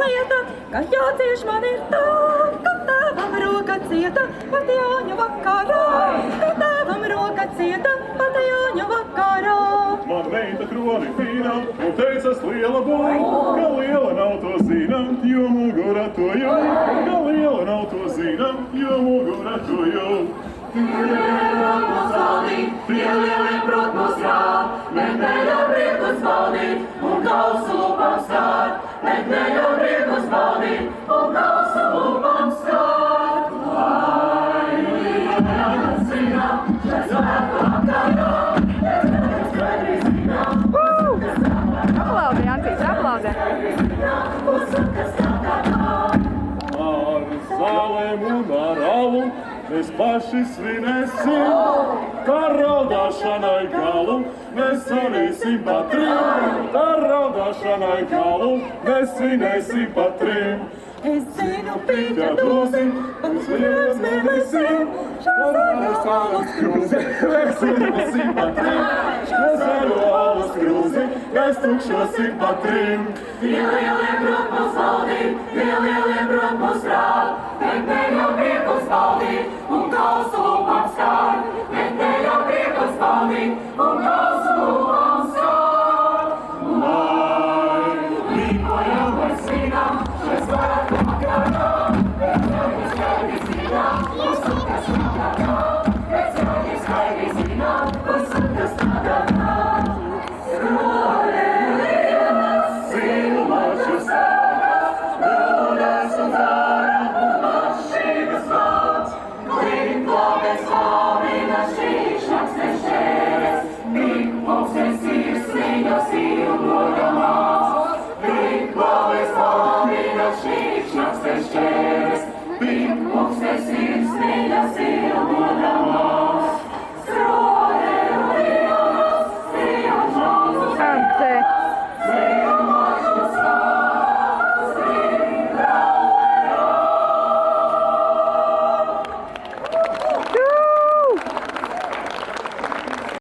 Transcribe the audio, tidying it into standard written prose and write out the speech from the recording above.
lieta, ka jācieš man ir tā, ka tēvam roka cieta pat Jāņa vakarā, ka tēvam roka cieta pat Jāņa vakarā. Man meita kroni fīna un teicas liela boj, ka liela nav to zinām, jo mugura to jau, ka liela nav to zinām, jo mugura to jau. Lieliem prot mūs valdīt, pie lieliem prot mūs rād, nedēļā briekus baudīt un kausu lūpām skārt, nedēļā briekus baudīt un kausu lūpām skārt. Lai liela zinām, šai svētku vakarā, es skaidri zinām, kas Aplaudi, Ancīs, aplaudi! Ar zālēm un ar alu mēs paši svinēsim, kā raudāšanai galu mēs svinēsim pa trim, kā raudāšanai galu mēs svinēsim pa trim. Es zinu, pīķa dosim, un svinēs mēnesim, šāzēļu alus krūzi, Mēs svinēsim pa trim, mēs zaļo alus krūzi, mēs tukšosim pa trim. Pie lieliem prot mūs valdīt, pie lieliem prot mūs rād, nedēļā briekus baudīt un kausu lūpām skārt, nedēļā briekus baudīt un kausu lūpām skārt. Lai līkojam mēs svinām, šai svētku vakarā, mēs skaidri zinām, uz sukas vakarā, mēs skaidri zinām, uz sukas vakarā. Silmaču sākas, grūdas un zāra un mašīgas vārds. Līdklāpes vāvina šīšņaks nešķēres, līdklāpes sirsniņos ilgodamās. Līdklāpes vāvina šīšņaks nešķēres, līdklāpes sirsniņos